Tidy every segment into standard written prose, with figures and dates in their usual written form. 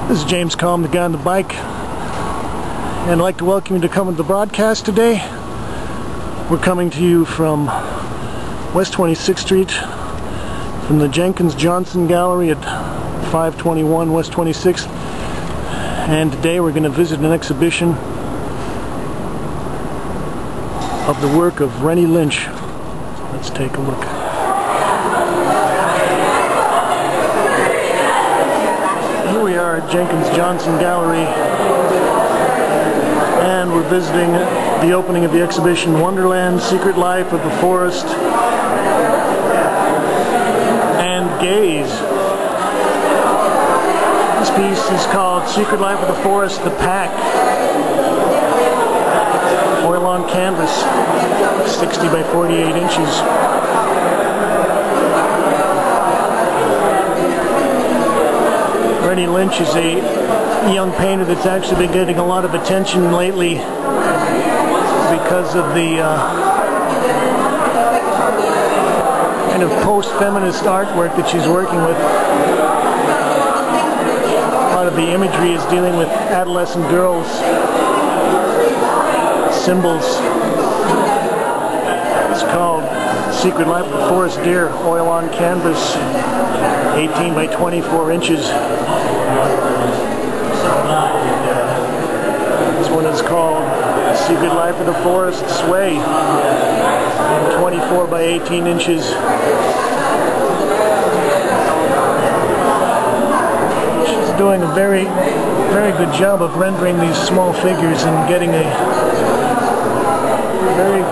This is James Kalm, the guy on the bike, and I'd like to welcome you to come to the broadcast today. We're coming to you from West 26th Street, from the Jenkins Johnson Gallery at 521 West 26th, and today we're going to visit an exhibition of the work of Rene Lynch. Let's take a look. Here we are at Jenkins Johnson Gallery, and we're visiting the opening of the exhibition Wonderland, Secret Life of the Forest and Gaze. This piece is called Secret Life of the Forest, The Pack. Oil on canvas, 60 by 48 inches. Rene Lynch is a young painter that's actually been getting a lot of attention lately because of the kind of post-feminist artwork that she's working with. A lot of the imagery is dealing with adolescent girls, symbols. It's called Secret Life of the Forest Deer, oil on canvas, 18 by 24 inches. This one is called Secret Life of the Forest Sway, 24 by 18 inches. She's doing a very good job of rendering these small figures and getting a very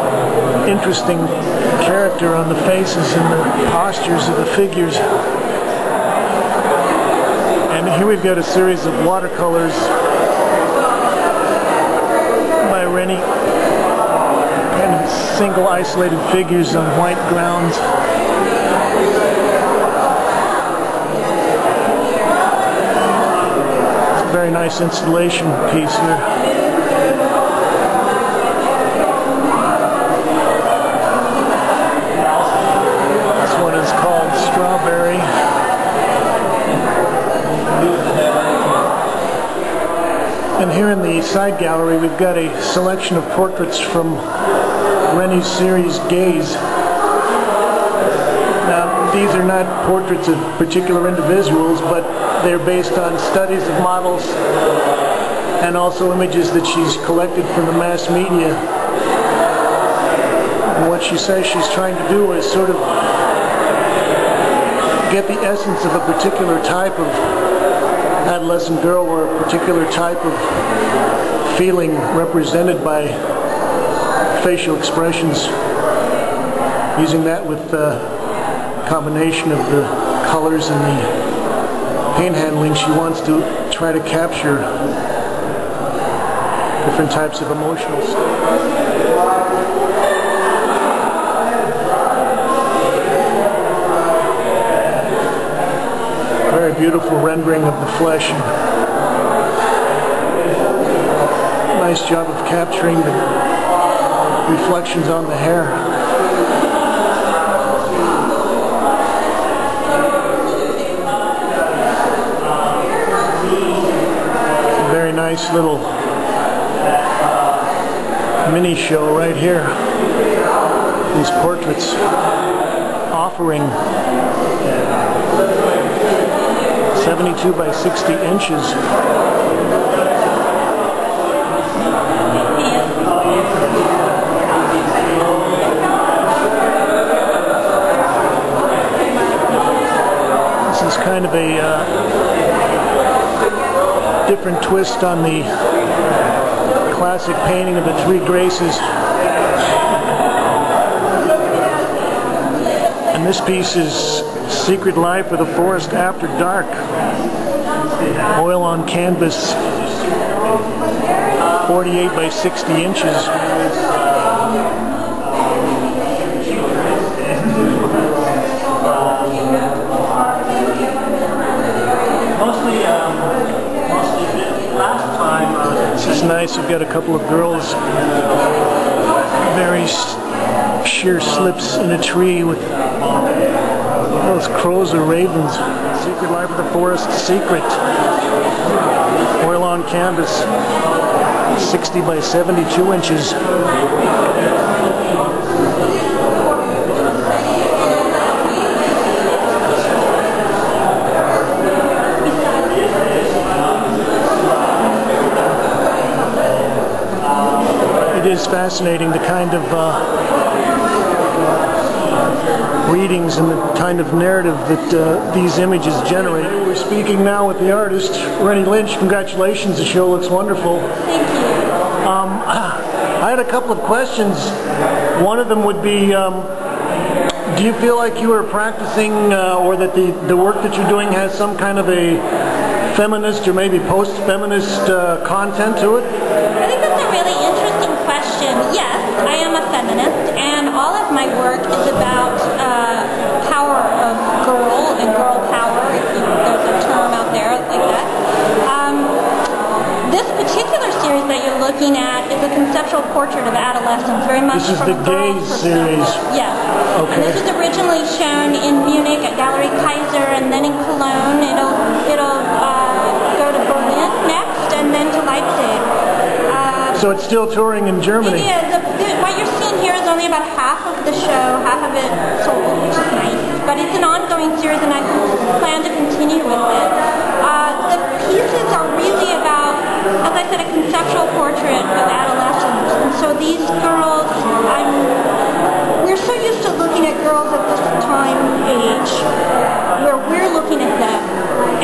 interesting character on the faces and the postures of the figures. And here we've got a series of watercolors by Rene, kind of single isolated figures on white grounds. It's a very nice installation piece here. And here in the side gallery we've got a selection of portraits from Rene's series Gaze. Now these are not portraits of particular individuals, but they're based on studies of models and also images that she's collected from the mass media. And what she says she's trying to do is sort of get the essence of a particular type of adolescent girl or a particular type of feeling represented by facial expressions, using that with the combination of the colors and the paint handling. She wants to try to capture different types of emotional states. Very beautiful rendering of the flesh. Nice job of capturing the reflections on the hair. A very nice little mini show right here. These portraits offering 72 by 60 inches. This is kind of a different twist on the classic painting of the Three Graces. And this piece is Secret Life of the Forest After Dark, oil on canvas, 48 by 60 inches. This is nice. We've got a couple of girls, very sheer slips in a tree with those crows or ravens. Secret Life of the Forest Secret. canvas, 60 by 72 inches. It is fascinating, the kind of readings and the kind of narrative that these images generate. We're speaking now with the artist, Rene Lynch. Congratulations, the show looks wonderful. Thank you. I had a couple of questions. One of them would be, do you feel like you are practicing or that the work that you're doing has some kind of a feminist or maybe post-feminist content to it? I think that's a really interesting question. Yes, I am a feminist, and all of my work is about power of girl and girl power, if there's a term out there like that. This particular series that you're looking at is a conceptual portrait of adolescence, very much this is from the a girl's gaze perspective. series. Yes. Okay. And this was originally shown in Munich at Gallery Kaiser, and then in Cologne. It'll go to Berlin next, and then to Leipzig. So it's still touring in Germany? It is. What you're seeing here is only about half of the show, half of it sold, which is nice. But it's an ongoing series, and I plan to continue with it. The pieces are really about, as I said, a conceptual portrait of adolescence. And so these girls, we're so used to looking at girls at this time age, where we're looking at them.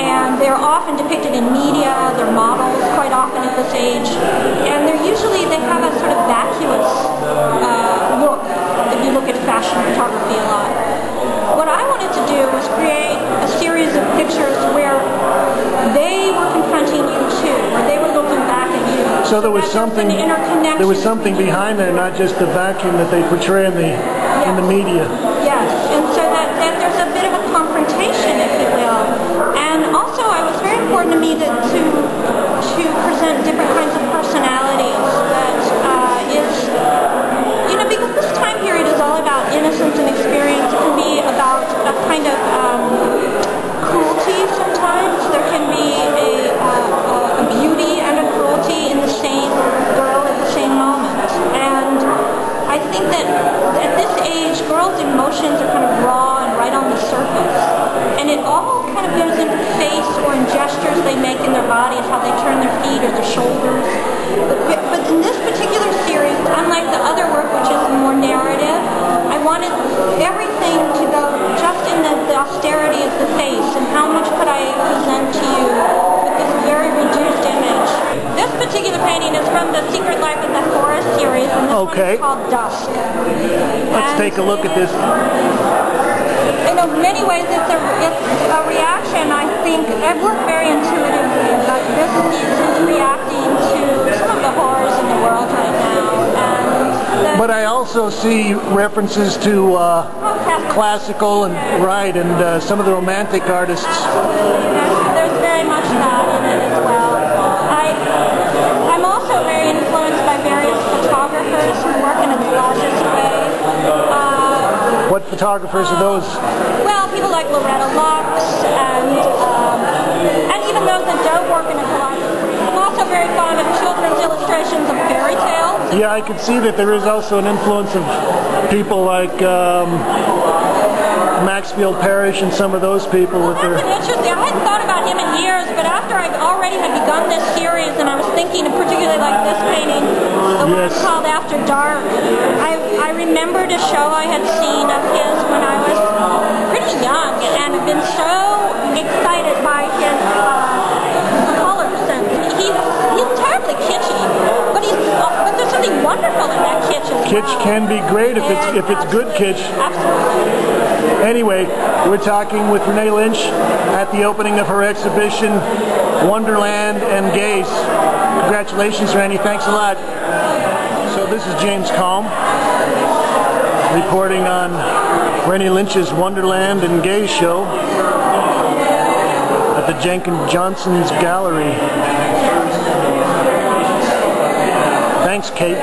And they're often depicted in media, they're models quite often at this age. And they have a sort of vacuous look, if you look at fashion photography a lot. What I wanted to do was create a series of pictures where they were confronting you too, where they were looking back at you. So there was something behind there, not just the vacuum that they portray in the media. Yes, and so that there's a bit of a confrontation, if you will. And also, it was very important to me to present different kinds of personalities that because this time period is all about innocence and experience. It can be about a kind of cruelty sometimes. There can be a beauty and a cruelty in the same girl at the same moment. And I think that at this age, girls' emotions are kind of raw and right on the surface. And it all kind of goes into the face or in gestures they make in their bodies, how they turn their feet or their shoulders. But in this particular series, unlike the other work, which is more narrative, I wanted everything to go just in the austerity of the face and how much could I present to you with this very reduced image. This particular painting is from the Secret Life of the Forest series, and this one is called Dusk. Let's take a look at this. In many ways, it's a reaction, I think. I've worked very intuitively, but this is reacting to some of the horrors in the world right now. But I also see references to classical and some of the romantic artists. There's very much that in it as well. I'm also very influenced by various photographers who work in a collagist way. What photographers are those? Well, people like Loretta Lux and even those that don't work in a collage. I'm also very fond of children's illustrations of fairy tales. Yeah, I can see that there is also an influence of people like Maxfield Parrish and some of those people. Well, that's interesting. I hadn't thought about him in years, but after I already had begun this series, and I was thinking of particularly like this painting, the one called After Dark, I remembered a show I had seen of his when I was pretty young, and I've been so excited by his colors. And he's terribly kitschy, but there's something wonderful in that kitsch as well. Kitsch can be great if it's good kitsch. Absolutely. Anyway, we're talking with Rene Lynch at the opening of her exhibition, Wonderland and Gaze. Congratulations, Rene. Thanks a lot. So this is James Kalm reporting on Rene Lynch's Wonderland and Gaze show at the Jenkins Johnson's Gallery. Thanks, Kate.